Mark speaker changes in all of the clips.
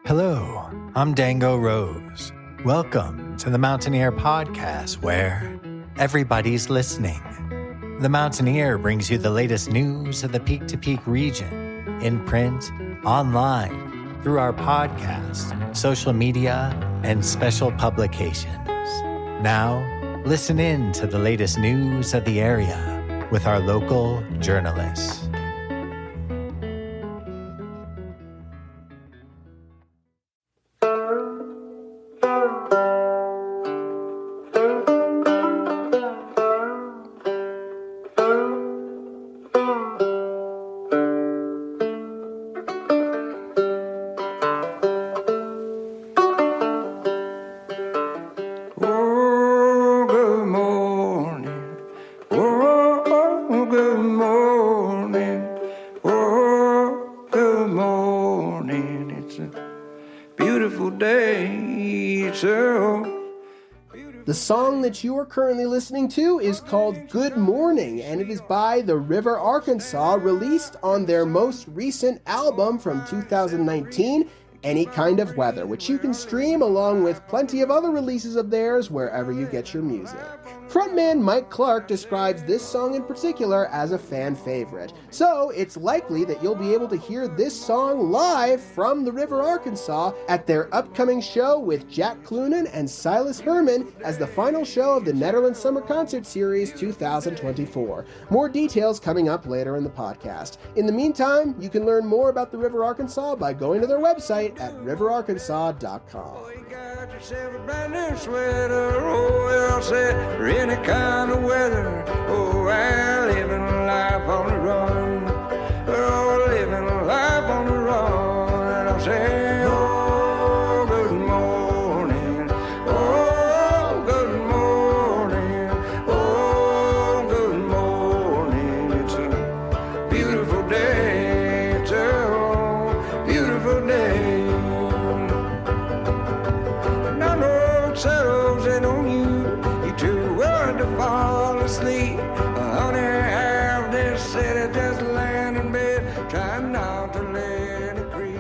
Speaker 1: Hello, I'm Dango Rose. Welcome to the Mountaineer Podcast, where everybody's listening. The Mountaineer brings you the latest news of the Peak to Peak region, in print, online, through our podcast, social media, and special publications. Now, listen in to the latest news of the area with our local journalists.
Speaker 2: The song that you are currently listening to is called Good Morning, and it is by the River Arkansas, released on their most recent album from 2019, Any Kind of Weather, which you can stream along with plenty of other releases of theirs wherever you get your music. Frontman Mike Clark describes this song in particular as a fan favorite, so it's likely that you'll be able to hear this song live from the River Arkansas at their upcoming show with Jack Clunan and Silas Herman as the final show of the Netherlands Summer Concert Series 2024. More details coming up later in the podcast. In the meantime, you can learn more about the River Arkansas by going to their website at riverarkansas.com.
Speaker 3: Yourself a brand new sweater, oh, well said, any kind of weather. Oh, I living life on the run. Oh, living life on the run. And I'll say, oh, good morning. Oh, good morning. Oh, good morning. It's a beautiful day. It's a beautiful day. Settles in on you, you too worried to fall asleep. Honey, have this city just laying in bed, trying not to let it creep.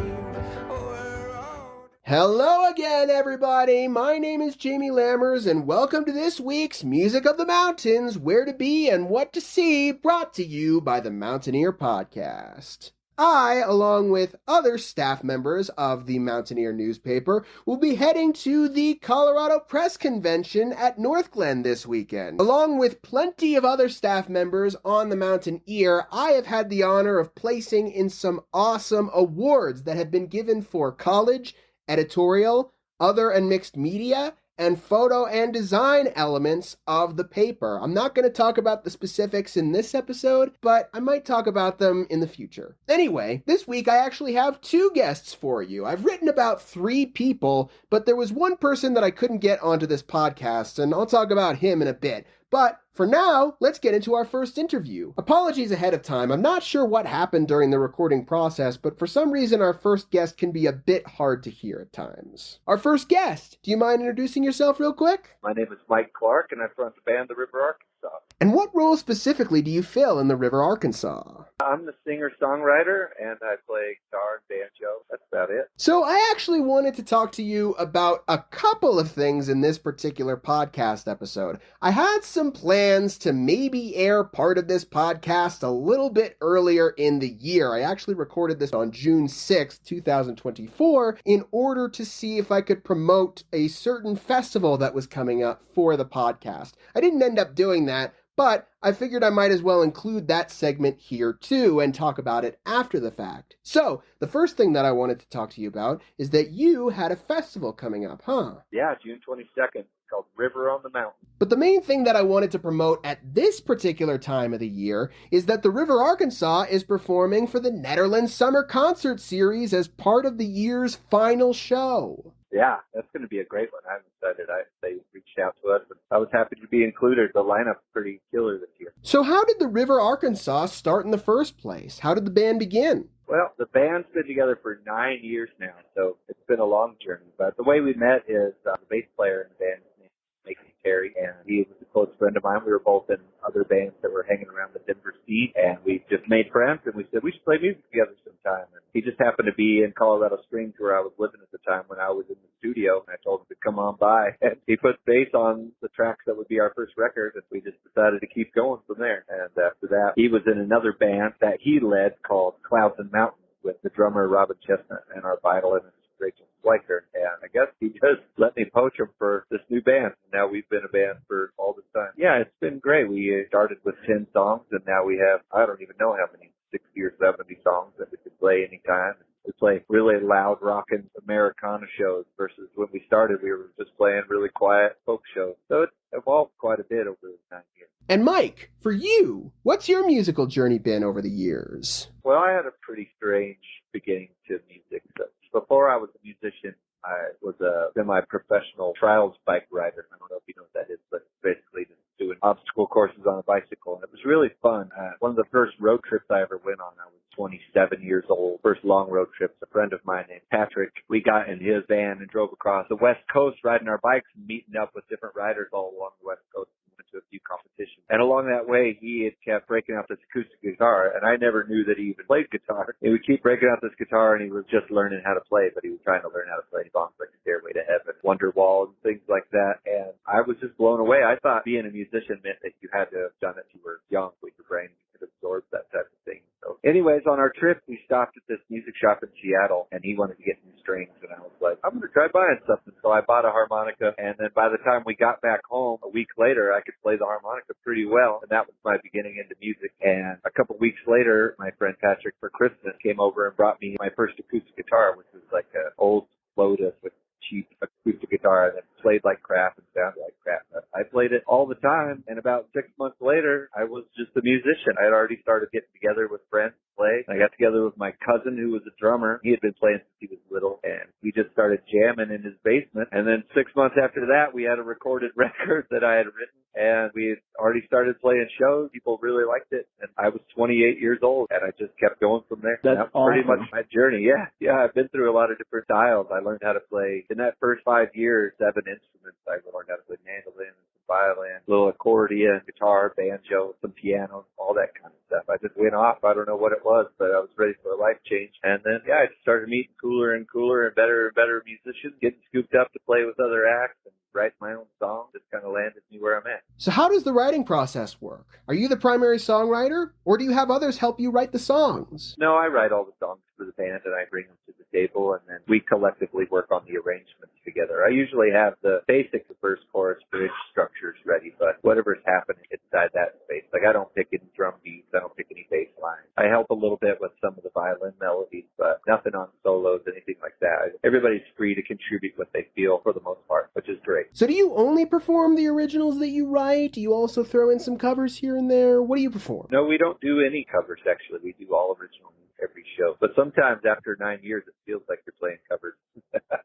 Speaker 2: Hello again, everybody. My name is Jamie Lammers, and welcome to this week's Music of the Mountains, Where to Be and What to See, brought to you by the Mountaineer Podcast. I, along with other staff members of the Mountaineer newspaper, will be heading to the Colorado Press Convention at North Glen this weekend. Along with plenty of other staff members on the Mountaineer, I have had the honor of placing in some awesome awards that have been given for college, editorial, other and mixed media, and photo and design elements of the paper. I'm not going to talk about the specifics in this episode, but I might talk about them in the future. Anyway, this week I actually have two guests for you. I've written about 3 people, but there was one person that I couldn't get onto this podcast, and I'll talk about him in a bit. But for now, let's get into our first interview. Apologies ahead of time. I'm not sure what happened during the recording process, but for some reason our first guest can be a bit hard to hear at times. Our first guest, do you mind introducing yourself real quick?
Speaker 4: My name is Mike Clark, and I front the band The River Arkansas.
Speaker 2: And what role specifically do you fill in the River Arkansas?
Speaker 4: I'm the singer-songwriter, and I play guitar and banjo. That's about it.
Speaker 2: So I actually wanted to talk to you about a couple of things in this particular podcast episode. I had some plans to maybe air part of this podcast a little bit earlier in the year. I actually recorded this on June 6th, 2024, in order to see if I could promote a certain festival that was coming up for the podcast. I didn't end up doing that, but I figured I might as well include that segment here too and talk about it after the fact. So, the first thing that I wanted to talk to you about is that you had a festival coming up, huh?
Speaker 4: Yeah, June 22nd, called River on the Mountain.
Speaker 2: But the main thing that I wanted to promote at this particular time of the year is that the River Arkansas is performing for the Netherlands Summer Concert Series as part of the year's final show.
Speaker 4: Yeah, that's going to be a great one. I'm excited. They reached out to us, and I was happy to be included. The lineup's pretty killer this year.
Speaker 2: So how did the River Arkansas start in the first place? How did the band begin?
Speaker 4: Well, the band's been together for 9 years now, so it's been a long journey. But the way we met is the bass player in the band, his name's Macon Terry, and he was a close friend of mine. We were both in other bands that were hanging around the Denver scene, and we just made friends, and we said we should play music together sometime. And he just happened to be in Colorado Springs, where I was living at the time when I was in the studio, and I told him to come on by. And he put bass on the tracks that would be our first record, and we just decided to keep going from there. And after that, he was in another band that he led called Clouds and Mountains with the drummer Robin Chestnut and our violinist Rachel Sliker, and I guess he just let me poach him for this new band. Now we've been a band for all this time. Yeah, it's been great. We started with 10 songs, and now we have, I don't even know how many, 60 or 70 songs that we can play anytime. We play really loud rockin' Americana shows versus when we started, we were just playing really quiet folk shows. So it's evolved quite a bit over the 9 years.
Speaker 2: And Mike, for you, what's your musical journey been over the years?
Speaker 4: Well, I had a pretty strange beginning to music. So before I was a musician, I was a semi-professional trials bike rider. I don't know if you know what that is, but basically just doing obstacle courses on a bicycle. And it was really fun. One of the first road trips I ever went on, I was 27 years old. First long road trips. A friend of mine named Patrick, we got in his van and drove across the West Coast riding our bikes and meeting up with different riders all along the West Coast. To a few competitions. And along that way, he had kept breaking out this acoustic guitar, and I never knew that he even played guitar. He would keep breaking out this guitar, and he was just learning how to play, but he was trying to learn how to play songs like Stairway to Heaven, Wonderwall, and things like that. And I was just blown away. I thought being a musician meant that you had to have done it when you were young, with your brain could absorb that type of thing. So anyways, on our trip, we stopped at this music shop in Seattle, and he wanted to get new strings, and I was like, I'm going to try buying something. So I bought a harmonica, and then by the time we got back home, a week later, I could play the harmonica pretty well, and that was my beginning into music. And a couple weeks later, my friend Patrick, for Christmas, came over and brought me my first acoustic guitar, which was like an old Lotus with cheap acoustic guitar that played like crap and sounded like crap. I played it all the time, and about 6 months later, I was just a musician. I had already started getting together with friends to play. I got together with my cousin, who was a drummer. He had been playing since he was little, and we just started jamming in his basement. And then 6 months after that, we had a recorded record that I had written, and we had already started playing shows. People really liked it, and I was 28 years old, and I just kept going from there.
Speaker 5: That's
Speaker 4: that was pretty much my journey. Yeah, I've been through a lot of different styles. I learned how to play, in that first 5 years, 7 instruments. I learned how to play mandolin, some violin, a little accordion, guitar, banjo, some piano, all that kind of stuff. I just went off. I don't know what it was, but I was ready for a life change. And then, I just started meeting cooler and cooler and better musicians, getting scooped up to play with other acts and write my own songs. Just kind of landed me where I'm at.
Speaker 2: So how does the writing process work? Are you the primary songwriter, or do you have others help you write the songs?
Speaker 4: No, I write all the songs for the band, and I bring them to the table, and then we collectively work on the arrangements together. I usually have the basic verse, chorus, bridge structures ready, but whatever's happening inside that space. Like, I don't pick any drum beats, I don't pick any bass lines. I help a little bit with some of the violin melodies, but nothing on solos, anything like that. Everybody's free to contribute what they feel for the most part, which is great.
Speaker 2: So do you only perform the originals that you write? Do you also throw in some covers here and there? What do you perform?
Speaker 4: No, we don't do any covers, actually. We do all original music every show. But sometimes after 9 years, it feels like you're playing covers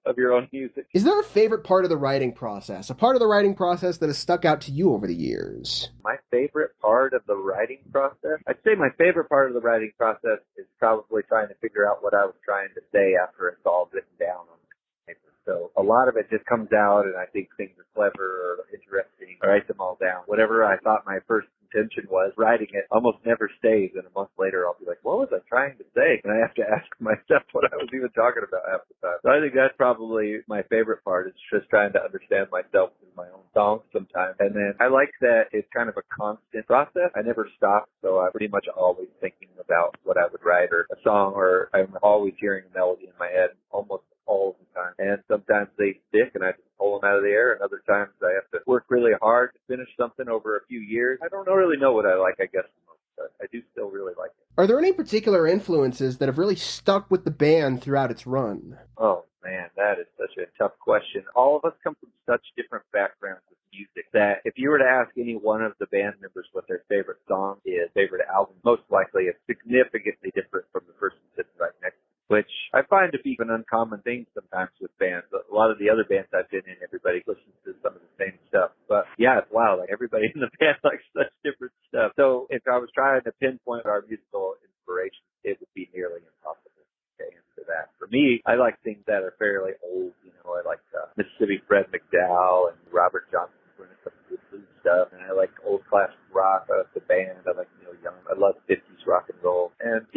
Speaker 4: of your own music.
Speaker 2: Is there a favorite part of the writing process? A part of the writing process that has stuck out to you over the years?
Speaker 4: My favorite part of the writing process? I'd say my favorite part of the writing process is probably trying to figure out what I was trying to say after it's all written down on paper. So a lot of it just comes out, and I think things are clever or interesting. I write them all down. Whatever I thought my first intention was, writing it almost never stays, and a month later I'll be like, what was I trying to say? And I have to ask myself what I was even talking about half the time. So I think that's probably my favorite part, is just trying to understand myself in my own songs sometimes. And then I like that it's kind of a constant process. I never stop, so I'm pretty much always thinking about what I would write, or a song, or I'm always hearing a melody in my head almost all the time. And sometimes they stick and I just pull them out of the air, and other times I have to work really hard to finish something over a few years. I don't really know what I like, I guess, the most, but I do still really like it.
Speaker 2: Are there any particular influences that have really stuck with the band throughout its run?
Speaker 4: Oh, man, that is such a tough question. All of us come from such different backgrounds with music that if you were to ask any one of the band members what their favorite song is, favorite album, most likely it's significantly different from the person sitting right next to you, which I find to be an uncommon thing sometimes with bands. A lot of the other bands I've been in, everybody listens to some of the same stuff. But yeah, it's wild. Like, everybody in the band likes such different stuff. So if I was trying to pinpoint our musical inspiration, it would be nearly impossible to answer that. For me, I like things that are fairly old. I like Mississippi Fred McDowell and Robert Johnson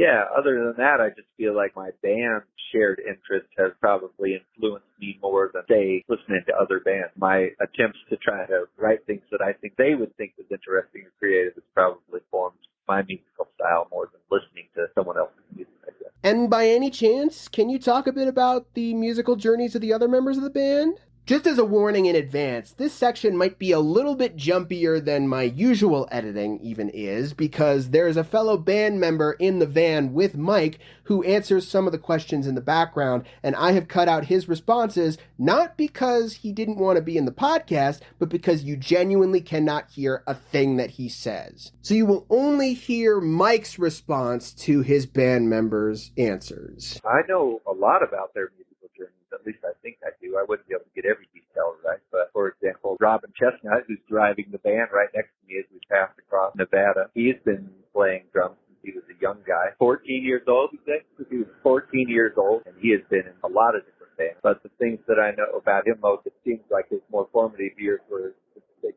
Speaker 4: Yeah, other than that, I just feel like my band's shared interest has probably influenced me more than, say, listening to other bands. My attempts to try to write things that I think they would think was interesting or creative has probably formed my musical style more than listening to someone else's music, I guess.
Speaker 2: And by any chance, can you talk a bit about the musical journeys of the other members of the band? Just as a warning in advance, this section might be a little bit jumpier than my usual editing even is, because there's a fellow band member in the van with Mike who answers some of the questions in the background, and I have cut out his responses, not because he didn't want to be in the podcast, but because you genuinely cannot hear a thing that he says. So you will only hear Mike's response to his band members' answers.
Speaker 4: I know a lot about their musical journeys. At least I think I do. I wouldn't be able to get every detail right. But for example, Robin Chestnut, who's driving the band right next to me as we pass across Nevada, he's been playing drums since he was a young guy. 14 years old, you say? He was 14 years old, and he has been in a lot of different bands. But the things that I know about him most, it seems like his more formative years were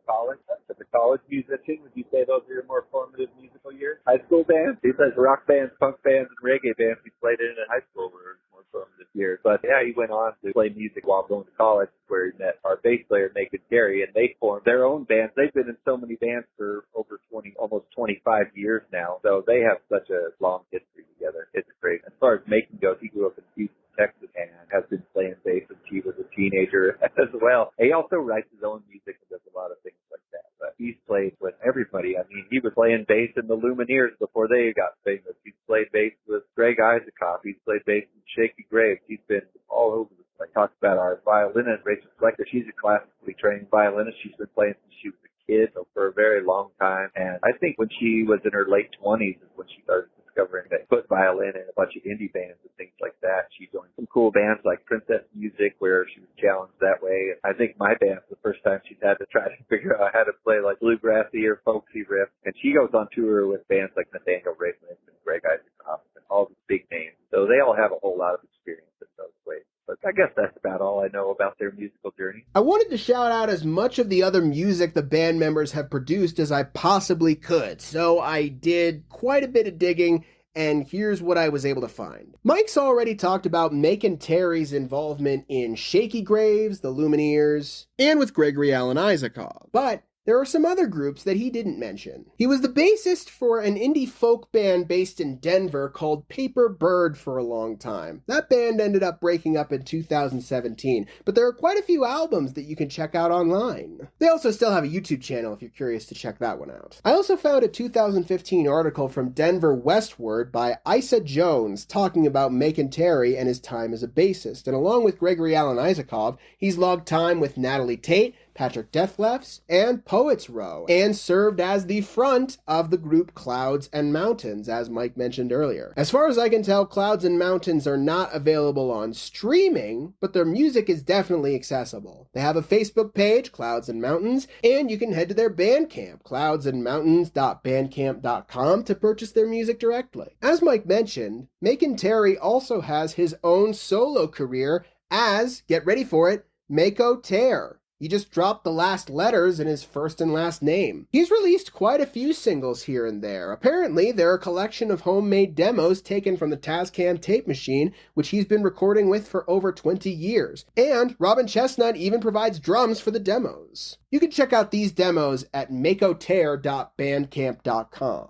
Speaker 4: college. As a college musician, would you say those are your more formative musical years? High school bands? He says rock bands, punk bands, and reggae bands he played in high school were more formative years. But yeah, he went on to play music while going to college, where he met our bass player, Macon Terry, and they formed their own bands. They've been in so many bands for over 20, almost 25 years now. So they have such a long history together. It's great. As far as Macon goes, he grew up in Houston, Texas, and has been playing bass since he was a teenager as well. He also writes his own music and does a lot of things like that. But he's played with everybody. I mean, he was playing bass in the Lumineers before they got famous. He's played bass with Greg Isaacoff. He's played bass in Shaky Graves. He's been all over the place. Talked about our violinist, Rachel Sliker. She's a classically trained violinist. She's been playing since she was a kid, so for a very long time. And I think when she was in her late 20s is when she started discovering that put violin in a bunch of indie bands and things like that. She joined some cool bands like Princess Music, where she was challenged that way. And I think my band's the first time she's had to try to figure out how to play like bluegrassy or folksy riffs. And she goes on tour with bands like Nathaniel Rateliff and Greg Isaacoff and all these big names. So they all have a whole lot of experience in those ways. But I guess that's about all I know about their musical journey.
Speaker 2: I wanted to shout out as much of the other music the band members have produced as I possibly could, so I did quite a bit of digging, and here's what I was able to find. Mike's already talked about Macon Terry's involvement in Shaky Graves, the Lumineers, and with Gregory Alan Isaacoff, but there are some other groups that he didn't mention. He was the bassist for an indie folk band based in Denver called Paper Bird for a long time. That band ended up breaking up in 2017, but there are quite a few albums that you can check out online. They also still have a YouTube channel if you're curious to check that one out. I also found a 2015 article from Denver Westward by Isa Jones talking about Macon Terry and his time as a bassist, and along with Gregory Alan Isaacoff, he's logged time with Natalie Tate, Patrick Deathlefs, and Poets Row, and served as the front of the group Clouds and Mountains, as Mike mentioned earlier. As far as I can tell, Clouds and Mountains are not available on streaming, but their music is definitely accessible. They have a Facebook page, Clouds and Mountains, and you can head to their Bandcamp, cloudsandmountains.bandcamp.com, to purchase their music directly. As Mike mentioned, Macon Terry also has his own solo career as, get ready for it, Macon Terry. He just dropped the last letters in his first and last name. He's released quite a few singles here and there. Apparently, they're a collection of homemade demos taken from the Tascam tape machine, which he's been recording with for over 20 years. And Robin Chestnut even provides drums for the demos. You can check out these demos at makotear.bandcamp.com.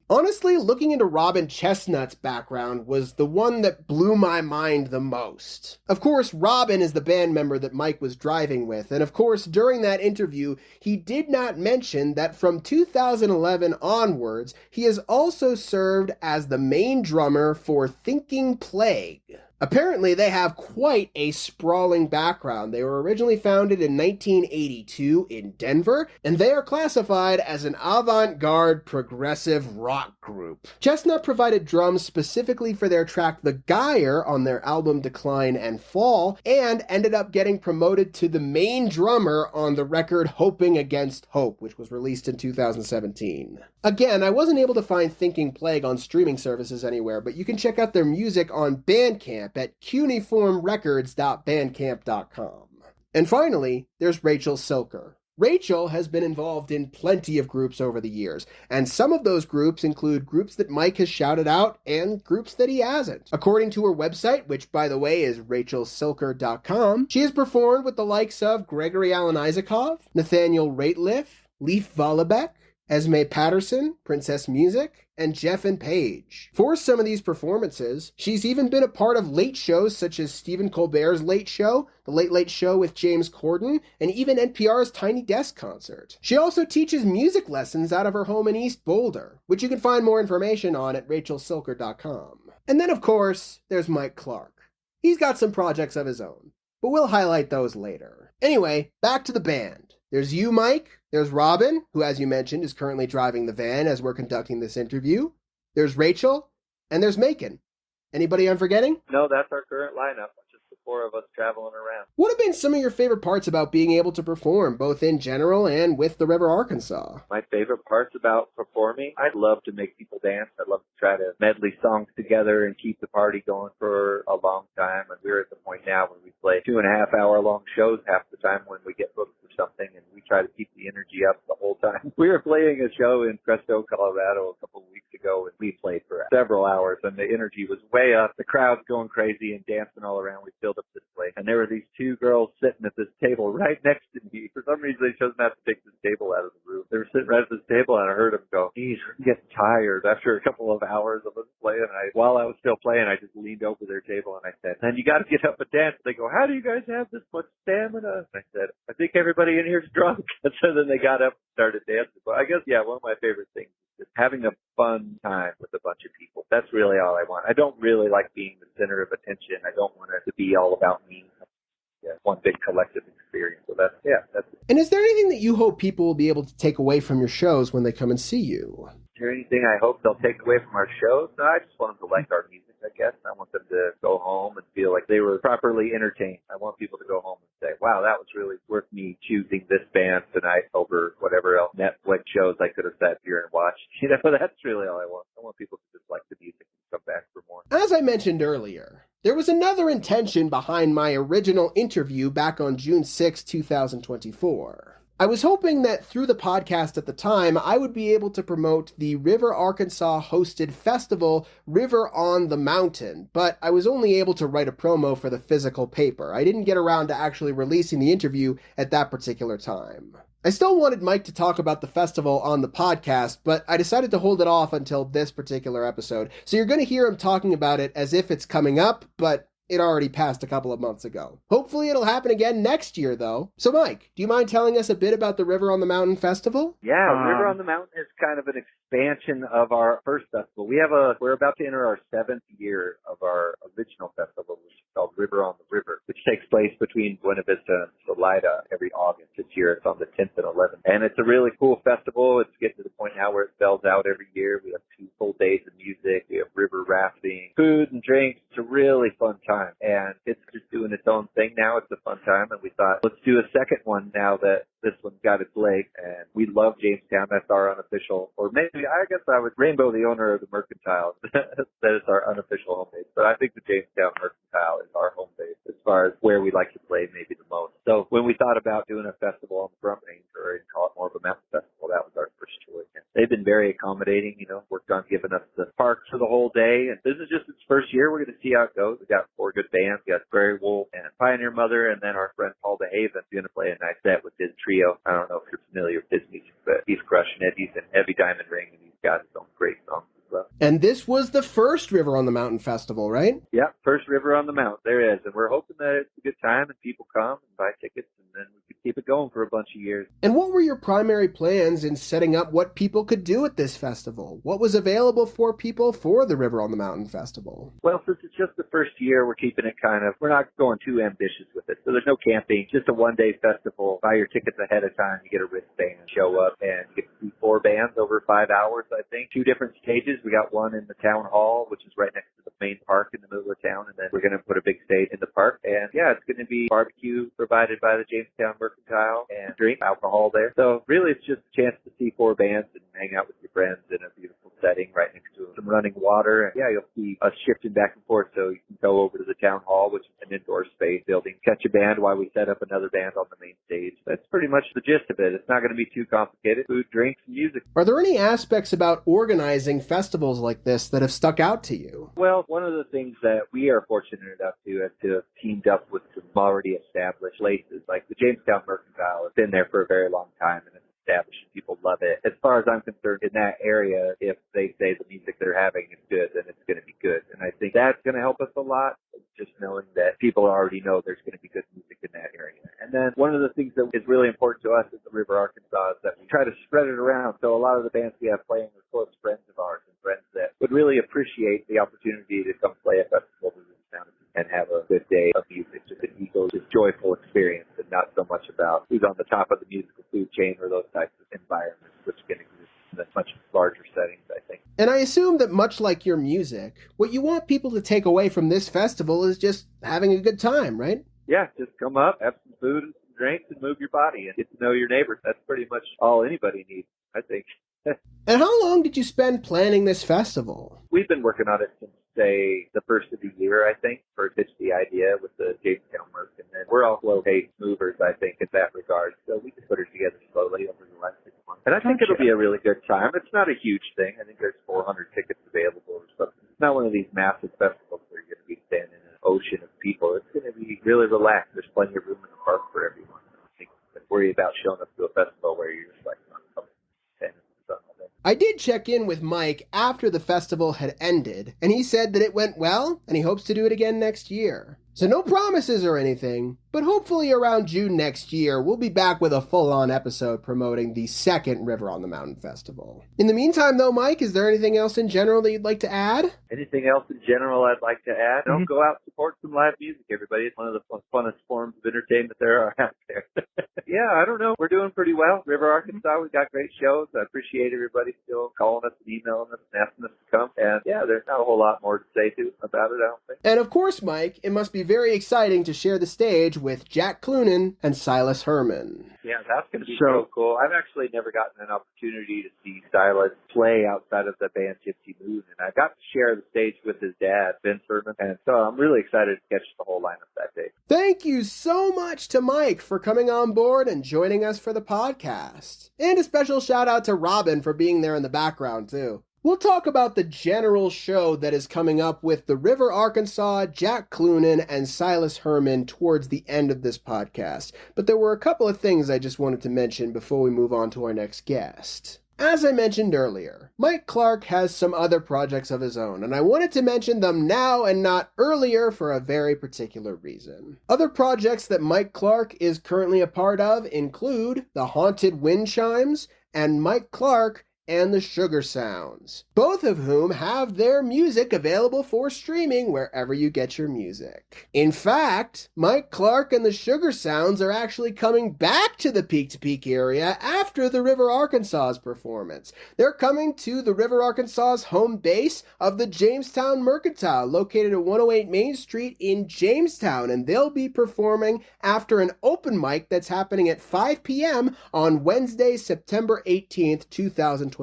Speaker 2: Honestly, looking into Robin Chestnut's background was the one that blew my mind the most. Of course, Robin is the band member that Mike was driving with, and of course, during that interview, he did not mention that from 2011 onwards, he has also served as the main drummer for Thinking Plague. Apparently, they have quite a sprawling background. They were originally founded in 1982 in Denver, and they are classified as an avant-garde progressive rock group. Chestnut provided drums specifically for their track The Geyer on their album Decline and Fall, and ended up getting promoted to the main drummer on the record Hoping Against Hope, which was released in 2017. Again, I wasn't able to find Thinking Plague on streaming services anywhere, but you can check out their music on Bandcamp at cuneiformrecords.bandcamp.com. And finally, there's Rachel Sliker. Rachel has been involved in plenty of groups over the years, and some of those groups include groups that Mike has shouted out and groups that he hasn't. According to her website, which by the way is rachelsliker.com, she has performed with the likes of Gregory Alan Isakov, Nathaniel Rateliff, Leif Vollebeck, Esme Patterson, Princess Music, and Jeff and Paige. For some of these performances, she's even been a part of late shows such as Stephen Colbert's Late Show, The Late Late Show with James Corden, and even NPR's Tiny Desk Concert. She also teaches music lessons out of her home in East Boulder, which you can find more information on at rachelsilker.com. And then, of course, there's Mike Clark. He's got some projects of his own, but we'll highlight those later. Anyway, back to the band. There's you, Mike. There's Robin, who, as you mentioned, is currently driving the van as we're conducting this interview. There's Rachel, and there's Macon. Anybody I'm forgetting?
Speaker 4: No, that's our current lineup. Just the four of us traveling around.
Speaker 2: What have been some of your favorite parts about being able to perform, both in general and with the River Arkansas?
Speaker 4: My favorite parts about performing, I'd love to make people dance. I'd love to try to medley songs together and keep the party going for a long time. And we're at the point now when we play 2.5-hour-long shows half the time when we get booked for something, and we try to keep the energy up the whole time. We were playing a show in Presto, Colorado a couple of weeks ago, and we played for several hours, and the energy was way up. The crowd's going crazy and dancing all around. We filled up this place, and there were these two girls sitting at this table right next to me. For some reason, they chose not to take this table out of the room. They were sitting right at this table, and I heard them go, "Geez, we're getting tired." After a couple of hours of us playing, while I was still playing, I just leaned over their table and I said, "And you got to get up and dance." They go, "How do you guys have this much stamina?" And I said, "I think everybody in here is drunk." And so then they got up and started dancing. But I guess, yeah, one of my favorite things is just having a fun time with a bunch of people. That's really all I want. I don't really like being the center of attention. I don't want it to be all about me. Yeah, one big collective experience. So that's it.
Speaker 2: And is there anything that you hope people will be able to take away from your shows when they come and see you?
Speaker 4: Is there anything I hope they'll take away from our shows? No, I just want them to like our music, I guess. I want them to go home and feel like they were properly entertained. I want people to go home and say, wow, that was really worth me choosing this band tonight over whatever else Netflix shows I could have sat here and watched. You know, that's really all I want. I want people to just like the music and come back for more.
Speaker 2: As I mentioned earlier, there was another intention behind my original interview back on June 6, 2024. I was hoping that through the podcast at the time, I would be able to promote the River Arkansas hosted festival, River on the Mountain, but I was only able to write a promo for the physical paper. I didn't get around to actually releasing the interview at that particular time. I still wanted Mike to talk about the festival on the podcast, but I decided to hold it off until this particular episode. So you're going to hear him talking about it as if it's coming up, but it already passed a couple of months ago. Hopefully it'll happen again next year, though. So, Mike, do you mind telling us a bit about the River on the Mountain Festival?
Speaker 4: Yeah, River on the Mountain is kind of an expansion of our first festival. We're about to enter our 7th year of our original festival, which is called River on the River, which takes place between Buena Vista and Salida every August. This year it's on the 10th and 11th. And it's a really cool festival. It's getting to the point now where it sells out every year. We have 2 full days of music. We have river rafting, food and drinks. It's a really fun time. And it's just doing its own thing now. It's a fun time. And we thought, let's do a second one now that this one's got its legs. And we love Jamestown. That's our unofficial, or maybe I guess I would Rainbow, the owner of the Mercantile. That is our unofficial home base. But I think the Jamestown Mercantile is our home base as far as where we like to play maybe the most. So when we thought about doing a festival on the Front Range, or call it more of a mountain festival, that was our first choice. And they've been very accommodating, worked on giving us the parks for the whole day. And this is just its first year. We're going to see how it goes. We got 4 good bands. We got Prairie Wolf and Pioneer Mother, and then our friend Paul DeHaven is going to play a nice set with his trio. I don't know if you're familiar with his music, but he's crushing it. He's in Heavy Diamond Ring, and he's got his own great songs as well.
Speaker 2: And this was the first River on the Mountain Festival, right?
Speaker 4: Yeah, first River on the Mountain. There is. And we're hoping that it's a good time and people come and buy tickets, and then we could keep it going for a bunch of years.
Speaker 2: And what were your primary plans in setting up what people could do at this festival? What was available for people for the River on the Mountain Festival?
Speaker 4: Well, since it's just the first year, we're keeping it we're not going too ambitious with it. So there's no camping, just a one-day festival. Buy your tickets ahead of time. You get a wristband, show up, and you get to see 4 bands over 5 hours, I think. 2 different stages. We got one in the town hall, which is right next to the main park in the middle of town, and then we're going to put a big stage in the park. And yeah, it's going to be barbecue provided by the Jamestown Mercantile and drink alcohol there. So really, it's just a chance to see 4 bands and hang out with your friends in a beautiful setting right next to some running water. And yeah, you'll see us shifting back and forth, so you can go over to the town hall, which is an indoor space building, catch a band while we set up another band on the main stage. That's pretty much the gist of it. It's not going to be too complicated. Food, drinks, and music.
Speaker 2: Are there any aspects about organizing festivals like this that have stuck out to you?
Speaker 4: Well, one of the things that we are fortunate enough to have teamed up with some already established places, like the Jamestown Mercantile has been there for a very long time, and it's established and people love it. As far as I'm concerned, in that area, if they say the music they're having is good, then it's going to be good. And I think that's going to help us a lot, just knowing that people already know there's going to be good music in that area. And then one of the things that is really important to us at the River Arkansas is that we try to spread it around. So a lot of the bands we have playing are close friends of ours and friends that would really appreciate the opportunity to come play a festival in this town and have a good day of music, just an equal, just joyful experience, and not so much about who's on the top of the musical food chain or those types of environments, which can exist in a much larger settings, I think.
Speaker 2: And I assume that much like your music, what you want people to take away from this festival is just having a good time, right?
Speaker 4: Yeah, just come up, have some food and some drinks, and move your body and get to know your neighbors. That's pretty much all anybody needs, I think.
Speaker 2: And how long did you spend planning this festival?
Speaker 4: We've been working on it since, say, the first of the year, I think, first pitched the idea with the Jamestown Merc, and then we're all slow-paced movers, I think, in that regard. So we just put it together slowly over the last 6 months. And I think it'll be a really good time. It's not a huge thing. I think there's 400 tickets available or something. It's not one of these massive festivals where you're going to be standing in an ocean of people. It's going to be really relaxed. There's plenty of room in the park for everyone. I think worry about showing up to a festival where you're just like,
Speaker 2: I did check in with Mike after the festival had ended, and he said that it went well, and he hopes to do it again next year. So no promises or anything, but hopefully around June next year, we'll be back with a full-on episode promoting the second River on the Mountain Festival. In the meantime, though, Mike, is there anything else in general that you'd like to add?
Speaker 4: Anything else in general I'd like to add? Don't go out and support some live music, everybody. It's one of the funnest forms of entertainment there are out there. Yeah, I don't know. We're doing pretty well. River Arkansas, we've got great shows. I appreciate everybody still calling us and emailing us and asking us to come. And yeah, there's not a whole lot more to say about it, I don't think.
Speaker 2: And of course, Mike, it must be very exciting to share the stage with Jack Clunan and Silas Herman.
Speaker 4: Yeah, that's going to be so cool. I've actually never gotten an opportunity to see Silas play outside of the band Gypsy Moon, and I got to share the stage with his dad, Vince Herman, and so I'm really excited to catch the whole lineup that day.
Speaker 2: Thank you so much to Mike for coming on board and joining us for the podcast. And a special shout out to Robin for being there in the background, too. We'll talk about the general show that is coming up with the River Arkansas, Jack Clunan, and Silas Herman towards the end of this podcast. But there were a couple of things I just wanted to mention before we move on to our next guest. As I mentioned earlier, Mike Clark has some other projects of his own, and I wanted to mention them now and not earlier for a very particular reason. Other projects that Mike Clark is currently a part of include the Haunted Wind Chimes and Mike Clark and the Sugar Sounds, both of whom have their music available for streaming wherever you get your music. In fact, Mike Clark and the Sugar Sounds are actually coming back to the Peak to Peak area after the River Arkansas's performance. They're coming to the River Arkansas's home base of the Jamestown Mercantile, located at 108 Main Street in Jamestown, and they'll be performing after an open mic that's happening at 5 p.m. on Wednesday, September 18th, 2024.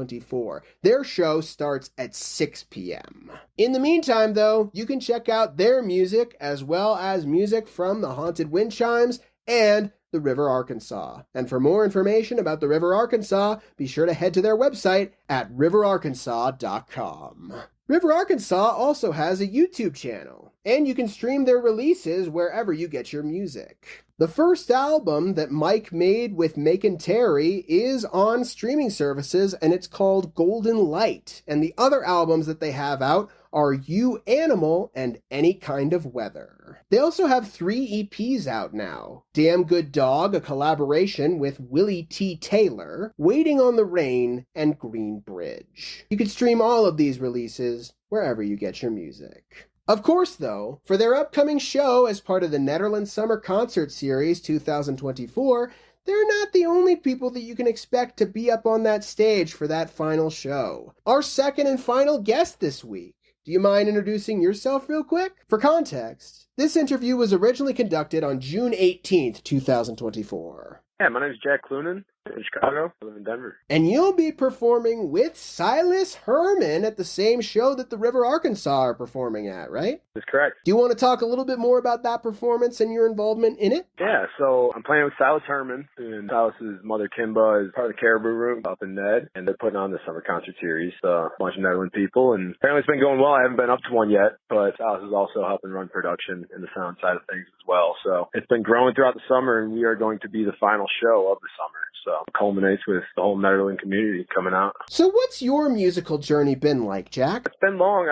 Speaker 2: Their show starts at 6 p.m. In the meantime, though, you can check out their music as well as music from the Haunted Wind Chimes and the River Arkansas. And for more information about the River Arkansas, be sure to head to their website at riverarkansas.com. River Arkansas also has a YouTube channel, and you can stream their releases wherever you get your music. The first album that Mike made with Macon Terry is on streaming services, and it's called Golden Light. And the other albums that they have out are You Animal and Any Kind of Weather. They also have 3 EPs out now. Damn Good Dog, a collaboration with Willie T. Taylor, Waiting on the Rain, and Green Bridge. You can stream all of these releases wherever you get your music. Of course, though, for their upcoming show as part of the Netherlands Summer Concert Series 2024, they're not the only people that you can expect to be up on that stage for that final show. Our second and final guest this week. Do you mind introducing yourself real quick? For context, this interview was originally conducted on June 18th, 2024.
Speaker 5: Yeah, my name is Jack Clunan. In Chicago. I live in Denver.
Speaker 2: And you'll be performing with Silas Herman at the same show that the River Arkansas are performing at, right?
Speaker 5: That's correct.
Speaker 2: Do you want to talk a little bit more about that performance and your involvement in it?
Speaker 5: Yeah, so I'm playing with Silas Herman, and Silas's mother Kimba is part of the Caribou Room up in Ned, and they're putting on the summer concert series. A bunch of Netherland people, and apparently it's been going well. I haven't been up to one yet, but Silas is also helping run production and the sound side of things as well. So it's been growing throughout the summer, and we are going to be the final show of the summer. So it culminates with the whole Netherland community coming out.
Speaker 2: So what's your musical journey been like, Jack?
Speaker 5: It's been long.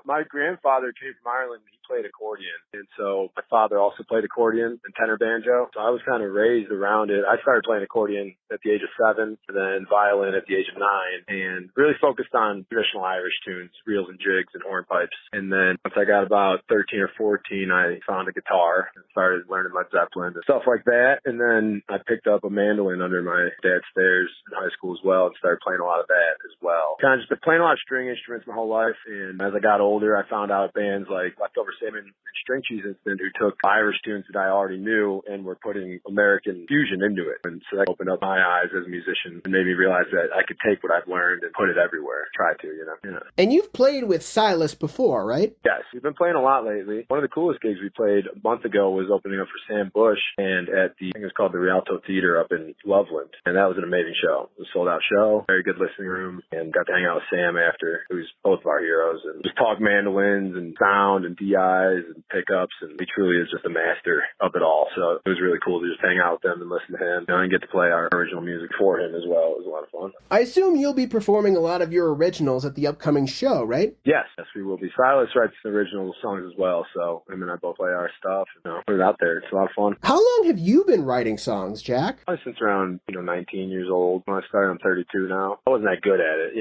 Speaker 5: My grandfather came from Ireland. He played accordion. And so my father also played accordion and tenor banjo. So I was kind of raised around it. I started playing accordion at the age of 7, and then violin at the age of 9, and really focused on traditional Irish tunes, reels and jigs and hornpipes. And then once I got about 13 or 14, I found a guitar and started learning Led Zeppelin and stuff like that. And then I picked up a mandolin under my dad's stairs in high school as well and started playing a lot of that as well. Kind of just been playing a lot of string instruments my whole life. And as I got older, I found out bands like Leftover Salmon and String Cheese Instant who took Irish tunes that I already knew and were putting American fusion into it. And so that opened up my eyes as a musician and made me realize that I could take what I've learned and put it everywhere. Try to, you know.
Speaker 2: And you've played with Silas before, right?
Speaker 5: Yes, we've been playing a lot lately. One of the coolest gigs we played a month ago was opening up for Sam Bush and at I think it's called the Rialto Theater up in Loveland. And that was an amazing show. It was a sold out show, very good listening room, and got to hang out with Sam after, who's both of our heroes, and just talk mandolins and sound and DIs and pickups, and he truly is just a master of it all. So it was really cool to just hang out with them and listen to him, and get to play our original music for him as well. It was a lot of fun.
Speaker 2: I assume you'll be performing a lot of your originals at the upcoming show, right?
Speaker 5: Yes, we will be. Silas writes the original songs as well, so him and I both play our stuff and put it out there. It's a lot of fun.
Speaker 2: How long have you been writing songs, Jack?
Speaker 5: Probably since around 19 years old. When I started, I'm 32 now. I wasn't that good at it.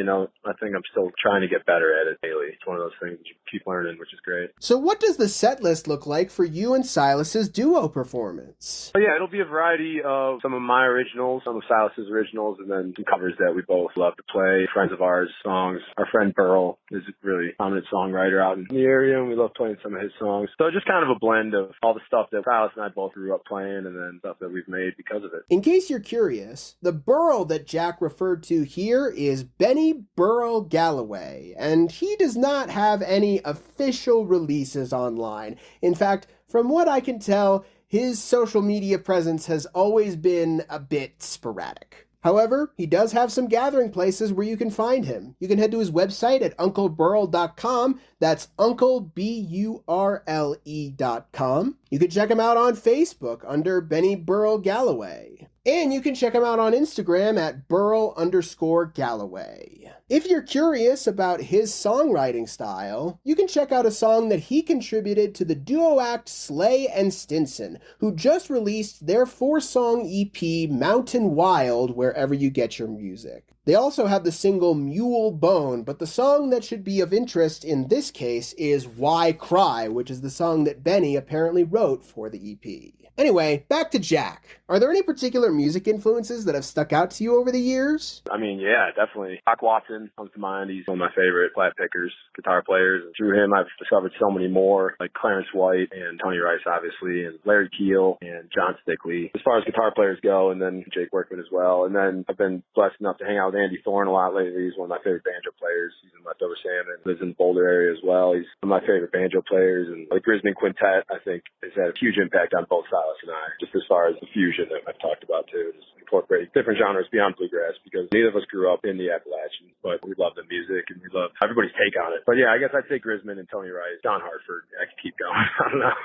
Speaker 5: I think I'm still trying to get better at it daily. It's one of those things you keep learning, which is great.
Speaker 2: So what does the set list look like for you and Silas's duo performance?
Speaker 5: Yeah, it'll be a variety of some of my originals, some of Silas's originals, and then some covers that we both love to play. Friends of ours songs. Our friend Burl is a really prominent songwriter out in the area, and we love playing some of his songs. So just kind of a blend of all the stuff that Silas and I both grew up playing, and then stuff that we've made because of it.
Speaker 2: In case you're curious, the Burl that Jack referred to here is Benny Burl Galloway, and he does not have any official releases online. In fact, from what I can tell, his social media presence has always been a bit sporadic. However, he does have some gathering places where you can find him. You can head to his website at uncleburl.com. That's uncleburle.com. You can check him out on Facebook under Benny Burl Galloway. And you can check him out on Instagram at Burl_Galloway. If you're curious about his songwriting style, you can check out a song that he contributed to the duo act Slay and Stinson, who just released their 4-song EP Mountain Wild wherever you get your music. They also have the single Mule Bone, but the song that should be of interest in this case is Why Cry, which is the song that Benny apparently wrote for the EP. Anyway, back to Jack. Are there any particular music influences that have stuck out to you over the years?
Speaker 5: Yeah, definitely. Doc Watson comes to mind. He's one of my favorite flat pickers, guitar players. And through him, I've discovered so many more, like Clarence White and Tony Rice, obviously, and Larry Keel and John Stickley, as far as guitar players go, and then Jake Workman as well. And then I've been blessed enough to hang out with Andy Thorne a lot lately. He's one of my favorite banjo players. He's in Leftover Salmon, lives in the Boulder area as well. He's one of my favorite banjo players. And the Grisman Quintet, I think, has had a huge impact on both Silas and I, just as far as the fusion that I've talked about too, just incorporate different genres beyond bluegrass, because neither of us grew up in the Appalachians, but we love the music and we love everybody's take on it. But yeah, I guess I'd say Grisman and Tony Rice, John Hartford. I could keep going. I don't know.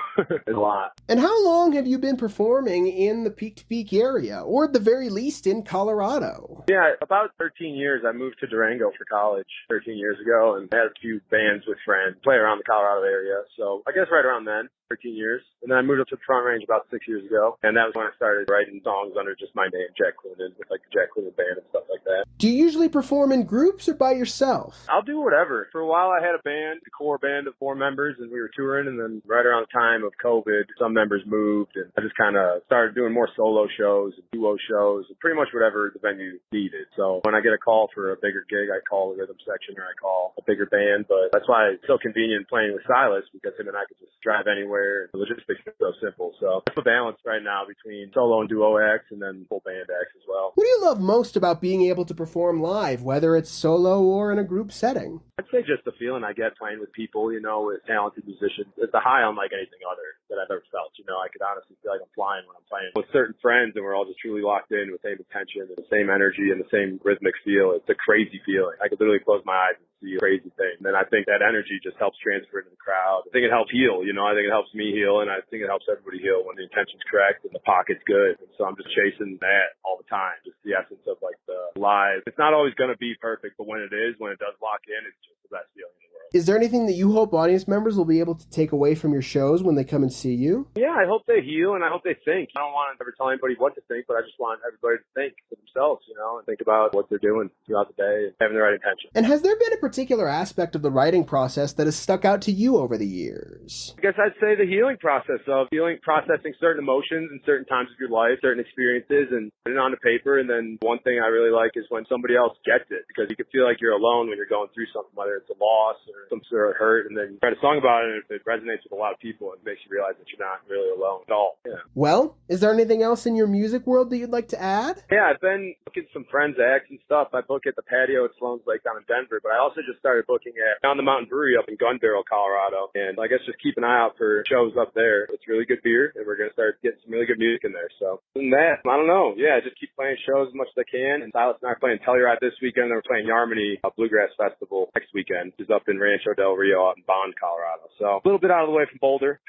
Speaker 5: There's a lot.
Speaker 2: And how long have you been performing in the Peak to Peak area, or at the very least in Colorado?
Speaker 5: Yeah, about 13 years. I moved to Durango for college 13 years ago and had a few bands with friends play around the Colorado area. So I guess right around then. 13 years. And then I moved up to the Front Range about 6 years ago. And that was when I started writing songs under just my name, Jack Cloonan, with like the Jack Cloonan Band and stuff like that.
Speaker 2: Do you usually perform in groups or by yourself?
Speaker 5: I'll do whatever. For a while I had a band, a core band of 4 members, and we were touring. And then right around the time of COVID, some members moved. And I just kind of started doing more solo shows and duo shows and pretty much whatever the venue needed. So when I get a call for a bigger gig, I call the rhythm section or I call a bigger band. But that's why it's so convenient playing with Silas, because him and I could just drive anywhere. The logistics are so simple. So it's a balance right now between solo and duo acts and then full band band acts as well.
Speaker 2: What do you love most about being able to perform live, whether it's solo or in a group setting?
Speaker 5: I'd say just the feeling I get playing with people, with talented musicians. It's a high unlike anything other that I've ever felt. I could honestly feel like I'm flying when I'm playing with certain friends, and we're all just truly locked in with the same attention and the same energy and the same rhythmic feel. It's a crazy feeling. I could literally close my eyes and see a crazy thing. And then I think that energy just helps transfer into the crowd. I think it helps heal, I think it helps me heal, and I think it helps everybody heal when the intention's correct and the pocket's good. And so I'm just chasing that all the time, just the essence of like the live. It's not always going to be perfect, but when it does lock in, it's just the best feeling in the world.
Speaker 2: Is there anything that you hope audience members will be able to take away from your shows when they come and see you?
Speaker 5: Yeah, I hope they heal, and I hope they think. I don't want to ever tell anybody what to think, but I just want everybody to think for themselves, and think about what they're doing throughout the day and having the right intention.
Speaker 2: And has there been a particular aspect of the writing process that has stuck out to you over the years?
Speaker 5: I guess I'd say the healing process of processing certain emotions in certain times of your life, certain experiences, and putting it on the paper. And then one thing I really like is when somebody else gets it, because you can feel like you're alone when you're going through something, whether it's a loss or some sort of hurt, and then you write a song about it, and if it resonates with a lot of people, it makes you realize that you're not really alone at all. Yeah.
Speaker 2: Well, is there anything else in your music world that you'd like to add?
Speaker 5: Yeah, I've been booking some friends' acts and stuff. I book at the patio at Sloan's Lake down in Denver, but I also just started booking at On the Mountain Brewery up in Gun Barrel, Colorado. And I guess just keep an eye out for shows up there. It's really good beer, and we're going to start getting some really good music in there. So, other than that, I don't know. Yeah, just keep playing shows as much as I can. And Silas and I are playing Telluride this weekend, and we're playing Yarmany Bluegrass Festival next weekend, which is up in Rancho Del Rio out in Bond, Colorado. So, a little bit out of the way from Boulder,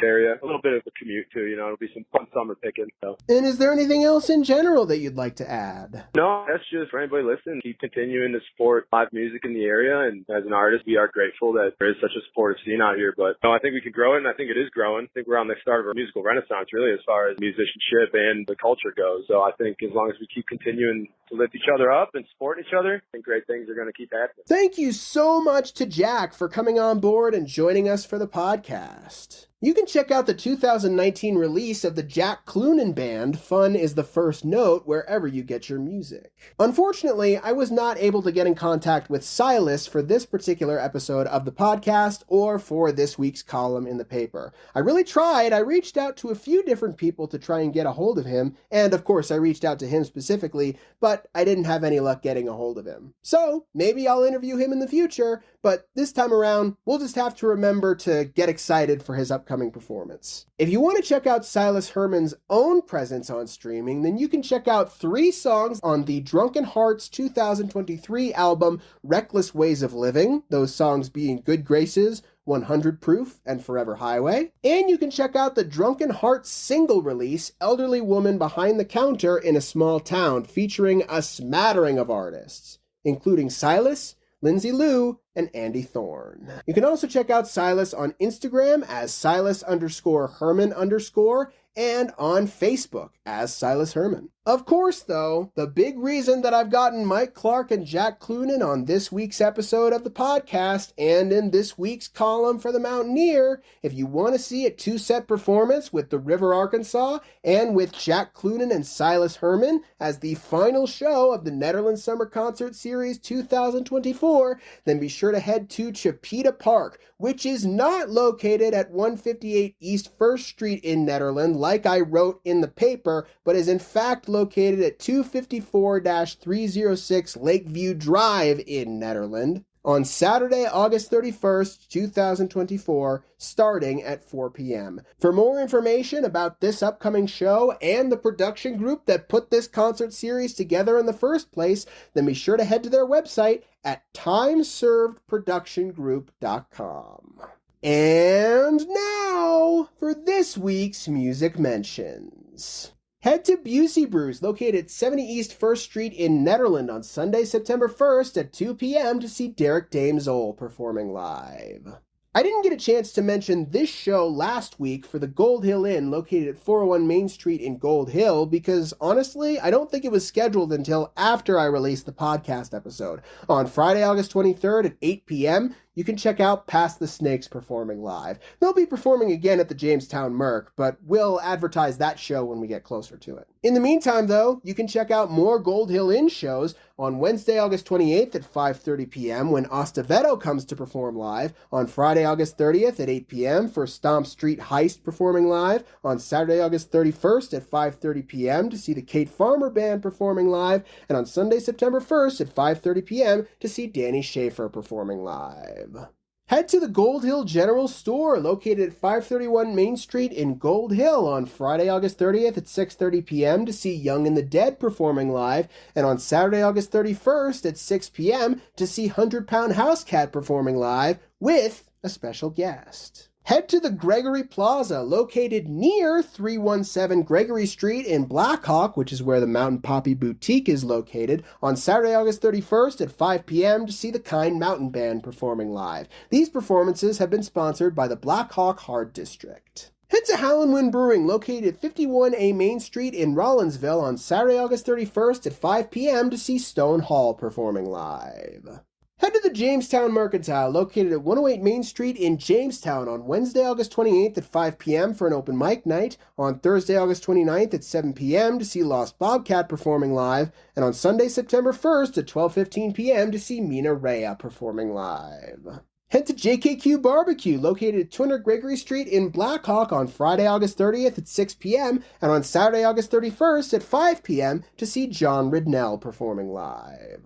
Speaker 5: area, a little bit of a commute too, it'll be some fun summer picking. So.
Speaker 2: And is there anything else in general that you'd like to add?
Speaker 5: No, that's just for anybody listening, keep continuing to support live music in the area, and as an artist, we are grateful that there is such a supportive scene out here, but I think we can grow it, and I think it is growing. I think we're on the start of a musical renaissance, really, as far as musicianship and the culture goes, so I think as long as we keep continuing to lift each other up and support each other, I think great things are going to keep happening.
Speaker 2: Thank you so much to Jack for coming on board and joining us for the podcast. You can check out the 2019 release of the Jack Clunan Band, Fun is the First Note, wherever you get your music. Unfortunately, I was not able to get in contact with Silas for this particular episode of the podcast or for this week's column in the paper. I really tried. I reached out to a few different people to try and get a hold of him, and of course I reached out to him specifically, but I didn't have any luck getting a hold of him. So, maybe I'll interview him in the future, but this time around, we'll just have to remember to get excited for his upcoming performance. If you want to check out Silas Herman's own presence on streaming, then you can check out 3 songs on the Drunken Hearts 2023 album, Reckless Ways of Living, those songs being Good Graces, 100 Proof, and Forever Highway. And you can check out the Drunken Hearts single release, Elderly Woman Behind the Counter in a Small Town, featuring a smattering of artists, including Silas, Lindsay Lou, and Andy Thorne. You can also check out Silas on Instagram as Silas_Herman_ and on Facebook as Silas Herman. Of course, though, the big reason that I've gotten Mike Clark and Jack Clunan on this week's episode of the podcast and in this week's column for the Mountaineer, if you want to see a 2-set performance with the River Arkansas and with Jack Clunan and Silas Herman as the final show of the Netherlands Summer Concert Series 2024, then be sure to head to Chipeta Park, which is not located at 158 East 1st Street in Netherlands, like I wrote in the paper, but is in fact located at 254-306 Lakeview Drive in Netherlands on Saturday, August 31st, 2024, starting at 4 p.m. For more information about this upcoming show and the production group that put this concert series together in the first place, then be sure to head to their website at timeservedproductiongroup.com. And now for this week's music mentions. Head to Busey Brews, located at 70 East 1st Street in Netherlands on Sunday, September 1st at 2 p.m. to see Derek Damesole performing live. I didn't get a chance to mention this show last week for the Gold Hill Inn located at 401 Main Street in Gold Hill because, honestly, I don't think it was scheduled until after I released the podcast episode. On Friday, August 23rd at 8 p.m., you can check out Past the Snakes performing live. They'll be performing again at the Jamestown Merc, but we'll advertise that show when we get closer to it. In the meantime, though, you can check out more Gold Hill Inn shows on Wednesday, August 28th at 5:30 p.m. when Ostaveto comes to perform live, on Friday, August 30th at 8 p.m. for Stomp Street Heist performing live, on Saturday, August 31st at 5:30 p.m. to see the Kate Farmer Band performing live, and on Sunday, September 1st at 5:30 p.m. to see Danny Schaefer performing live. Head to the Gold Hill General Store, located at 531 Main Street in Gold Hill, on Friday, August 30th at 6:30 p.m. to see Young and the Dead performing live, and on Saturday, August 31st at 6 p.m. to see 100 Pound House Cat performing live with a special guest. Head to the Gregory Plaza, located near 317 Gregory Street in Blackhawk, which is where the Mountain Poppy Boutique is located, on Saturday, August 31st at 5 p.m. to see the Kind Mountain Band performing live. These performances have been sponsored by the Blackhawk Hard District. Head to Howlin' Wind Brewing, located at 51A Main Street in Rollinsville, on Saturday, August 31st at 5 p.m. to see Stone Hall performing live. Head to the Jamestown Mercantile, located at 108 Main Street in Jamestown, on Wednesday, August 28th at 5 p.m. for an open mic night, on Thursday, August 29th at 7 p.m. to see Lost Bobcat performing live, and on Sunday, September 1st at 12:15 p.m. to see Mina Rea performing live. Head to JKQ Barbecue, located at 200 Gregory Street in Blackhawk, on Friday, August 30th at 6 p.m. and on Saturday, August 31st at 5 p.m. to see John Ridnell performing live.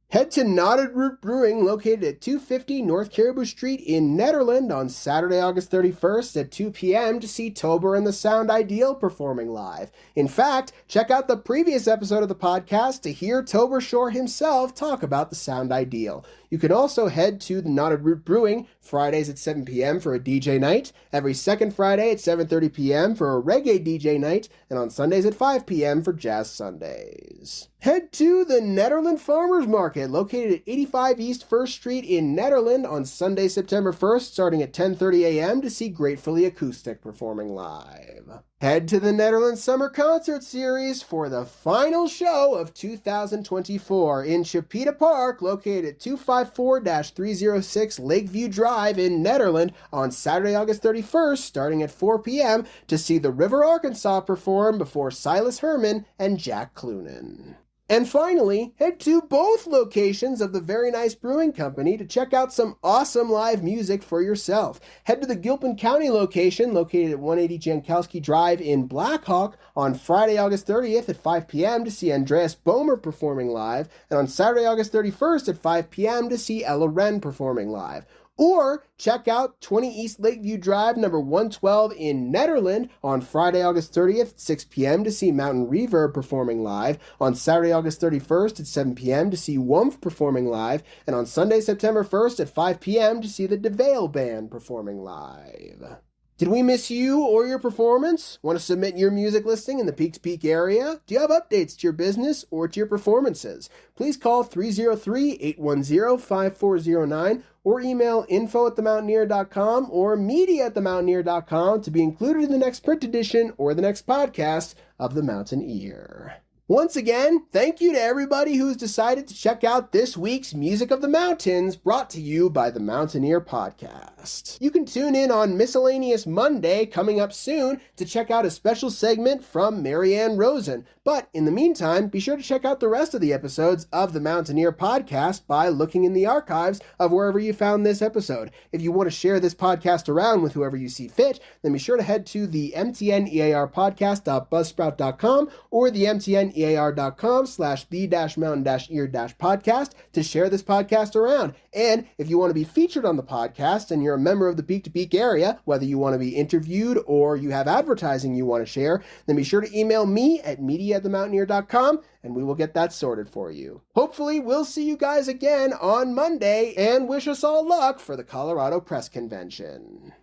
Speaker 2: Head to Knotted Root Brewing, located at 250 North Caribou Street in Nederland, on Saturday, August 31st at 2 p.m. to see Tober and the Sound Ideal performing live. In fact, check out the previous episode of the podcast to hear Tober Shore himself talk about the Sound Ideal. You can also head to the Knotted Root Brewing Fridays at 7 p.m. for a DJ night, every second Friday at 7:30 p.m. for a reggae DJ night, and on Sundays at 5 p.m. for Jazz Sundays. Head to the Nederland Farmers Market, located at 85 East 1st Street in Nederland, on Sunday, September 1st, starting at 10:30 a.m. to see Gratefully Acoustic performing live. Head to the Nederland Summer Concert Series for the final show of 2024 in Chipeta Park, located at 254-306 Lakeview Drive in Nederland, on Saturday, August 31st, starting at 4 p.m. to see the River Arkansas perform before Silas Herman and Jack Clunan. And finally, head to both locations of the Very Nice Brewing Company to check out some awesome live music for yourself. Head to the Gilpin County location, located at 180 Jankowski Drive in Blackhawk, on Friday, August 30th at 5 p.m. to see Andreas Bomer performing live, and on Saturday, August 31st at 5 p.m. to see Ella Wren performing live. Or check out 20 East Lakeview Drive, number 112 in Nederland, on Friday, August 30th at 6 p.m. to see Mountain Reverb performing live, on Saturday, August 31st at 7 p.m. to see Wumpf performing live, and on Sunday, September 1st at 5 p.m. to see the DeVale Band performing live. Did we miss you or your performance? Want to submit your music listing in the Peak to Peak area? Do you have updates to your business or to your performances? Please call 303-810-5409 or email info@themountaineer.com or media@themountaineer.com to be included in the next print edition or the next podcast of The Mountain Ear. Once again, thank you to everybody who's decided to check out this week's Music of the Mountains, brought to you by the Mountaineer Podcast. You can tune in on Miscellaneous Monday, coming up soon, to check out a special segment from Marianne Rosen. But in the meantime, be sure to check out the rest of the episodes of the Mountaineer Podcast by looking in the archives of wherever you found this episode. If you want to share this podcast around with whoever you see fit, then be sure to head to the mtnearpodcast.buzzsprout.com or the mtnear.com/the-mountain-ear-podcast to share this podcast around. And if you want to be featured on the podcast and you're a member of the Peak to Peak area, whether you want to be interviewed or you have advertising you want to share, then be sure to email me at media@themountaineer.com and we will get that sorted for you. Hopefully, we'll see you guys again on Monday, and wish us all luck for the Colorado Press Convention.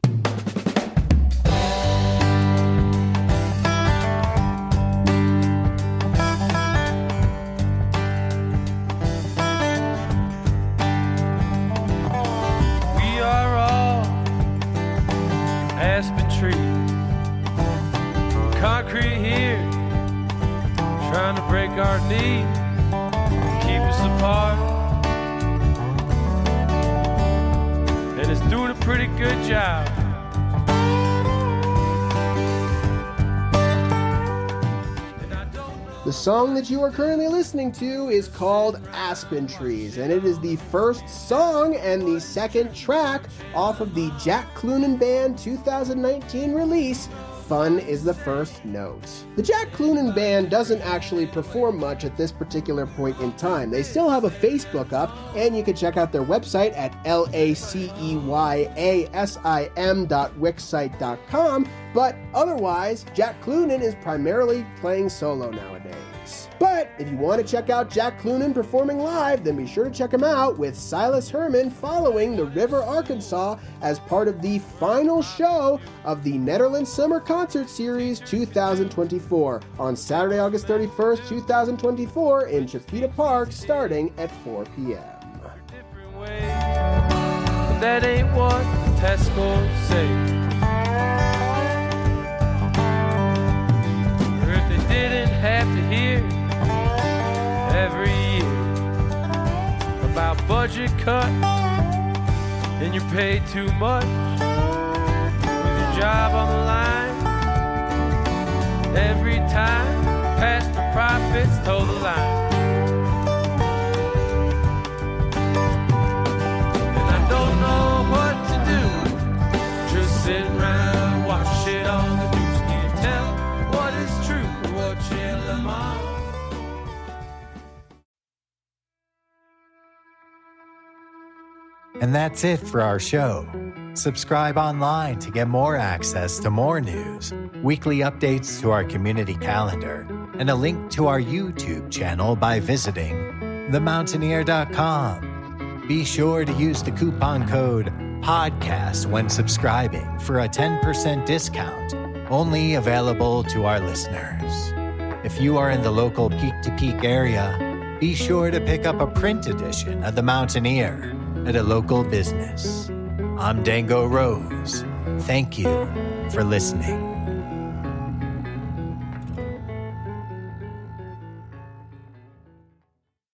Speaker 3: Aspen tree, concrete here, trying to break our knees, keep us apart.
Speaker 6: and it's doing a pretty good job.
Speaker 2: The song that you are currently listening to is called Aspen Trees, and it is the first song and the second track off of the Jack Clunan Band 2019 release, Fun is the First Note. The Jack Clunan Band doesn't actually perform much at this particular point in time. They still have a Facebook up, and you can check out their website at laceyasim.wixsite.com, but otherwise, Jack Clunan is primarily playing solo nowadays. But if you want to check out Jack Clunan performing live, then be sure to check him out with Silas Herman following the River, Arkansas as part of the final show of the Netherlands Summer Concert Series 2024 on Saturday, August 31st, 2024 in Chipeta Park starting at 4 p.m.
Speaker 6: Different way, but that ain't what Tesco say. Or if they didn't have to hear every year about budget cut and you're paid too much with your job on the line. Every time past the profits toe the line. And I don't know what to do, just sit around watch shit on the news. Can't tell what is true, what you love.
Speaker 1: And that's it for our show. Subscribe online to get more access to more news, weekly updates to our community calendar, and a link to our YouTube channel by visiting themountaineer.com. Be sure to use the coupon code PODCAST when subscribing for a 10% discount, only available to our listeners. If you are in the local Peak-to-Peak area, be sure to pick up a print edition of The Mountaineer at a local business. I'm Dango Rose. Thank you for listening.